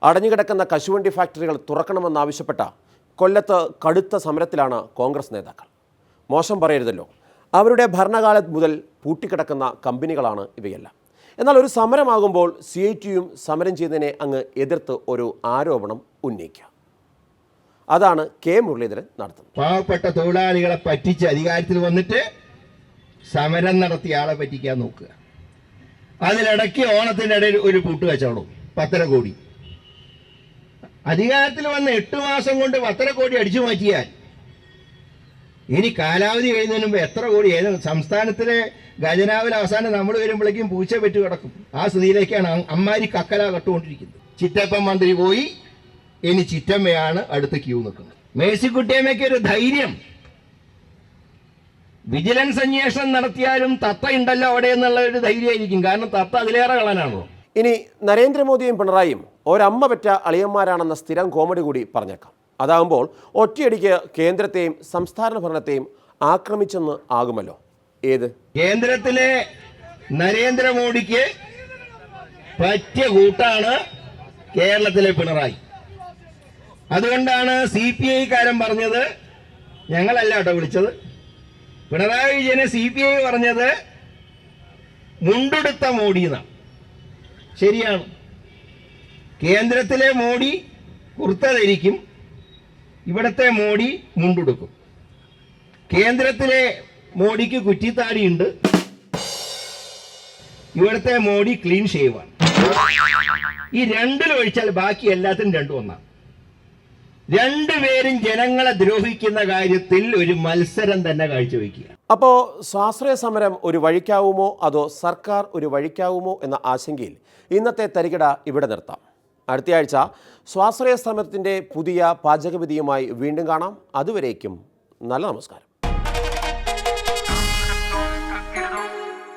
അടഞ്ഞുകിടക്കുന്ന കശുവണ്ടി ഫാക്ടറികൾ തുറക്കണമെന്നാവശ്യപ്പെട്ട കൊല്ലത്ത് കടുത്ത സമരത്തിലാണ് കോൺഗ്രസ് നേതാക്കൾ. മോശം പറയരുതല്ലോ, അവരുടെ ഭരണകാലം മുതൽ പൂട്ടിക്കിടക്കുന്ന കമ്പനികളാണ് ഇവയെല്ലാം. എന്നാൽ ഒരു സമരമാകുമ്പോൾ CITയും സമരം ചെയ്തതിനെ അങ്ങ് എതിർത്ത് ഒരു ആരോപണം ഉന്നയിക്കുക. അതാണ് കെ മുരളീധരൻ നടത്തുന്നത്. പാവപ്പെട്ട തൊഴിലാളികളെ പറ്റിച്ച് അധികാരത്തിൽ വന്നിട്ട് സമരം നടത്തിയ ആളെ പറ്റിക്കാൻ നോക്കുക. അതിനിടയ്ക്ക് ഓണത്തിൻ്റെ ഇടയിൽ ഒരു കൂട്ടുകച്ചവടവും 1.5 കോടി. അധികാരത്തിൽ വന്ന് 8 മാസം കൊണ്ട് 1.5 കോടി അടിച്ചു മാറ്റിയാൽ ഇനി കാലാവധി കഴിയുന്നതിന് മുമ്പ് എത്ര കോടി? സംസ്ഥാനത്തിലെ ഖജനാവിൽ അവസാനം നമ്മൾ വരുമ്പോഴേക്കും പൂച്ച പെറ്റ് കിടക്കും. ആ സ്ഥിതിയിലേക്കാണ് അമ്മാരി കക്കല കട്ടുകൊണ്ടിരിക്കുന്നത്. ചിറ്റപ്പൻ മന്ത്രി പോയി, ഇനി ചിറ്റമ്മയാണ് അടുത്ത ക്യൂ നിൽക്കുന്നത്. മേഴ്സിക്കുട്ടിയമ്മയ്ക്ക് ഒരു ധൈര്യം, വിജിലൻസ് അന്വേഷണം നടത്തിയാലും തത്ത ഉണ്ടല്ലോ അവിടെ എന്നുള്ള ഒരു ധൈര്യമായിരിക്കും. കാരണം തത്ത അതിലേറെ കളനാണോ. ഇനി നരേന്ദ്രമോദിയും പിണറായിയും ഒരമ്മ പെറ്റ അളിയന്മാരാണെന്ന സ്ഥിരം കോമഡി കൂടി പറഞ്ഞേക്കാം. അതാകുമ്പോൾ ഒറ്റയടിക്ക് കേന്ദ്രത്തെയും സംസ്ഥാന ഭരണത്തെയും ആക്രമിച്ചെന്ന് ആകുമല്ലോ. ഏത്? കേന്ദ്രത്തിലെ നരേന്ദ്രമോദിക്ക് പറ്റിയ കൂട്ടാണ് കേരളത്തിലെ പിണറായി. അതുകൊണ്ടാണ് CPI-കാരൻ പറഞ്ഞത്, ഞങ്ങളല്ല കേട്ടോ വിളിച്ചത്, പിണറായി വിജയനെ CPI പറഞ്ഞത് മുണ്ടെടുത്ത മോഡി എന്നാണ്. ശരിയാണ്, കേന്ദ്രത്തിലെ മോഡി കുർത്ത ധരിക്കും, ഇവിടത്തെ മോഡി മുണ്ടെടുക്കും. കേന്ദ്രത്തിലെ മോഡിക്ക് കുറ്റിത്താടിയുണ്ട്, ഇവിടത്തെ മോഡി ക്ലീൻ ഷേവാണ്. ഈ രണ്ടിലൊഴിച്ചാൽ ബാക്കി എല്ലാത്തിനും രണ്ടും ഒന്നാണ്. രണ്ടുപേരും ജനങ്ങളെ ദ്രോഹിക്കുന്ന കാര്യത്തിൽ ഒരു മത്സരം തന്നെ കാഴ്ചവെക്കുക. അപ്പോൾ സ്വാശ്രയ സമരം ഒരു വഴിക്കാവുമോ അതോ സർക്കാർ ഒരു വഴിക്കാവുമോ എന്ന ആശങ്കയിൽ ഇന്നത്തെ തരികിട ഇവിടെ നിർത്താം. അടുത്തയാഴ്ച സ്വാശ്രയ സമരത്തിൻ്റെ പുതിയ പാചകവിധിയുമായി വീണ്ടും കാണാം. അതുവരേക്കും നല്ല നമസ്കാരം.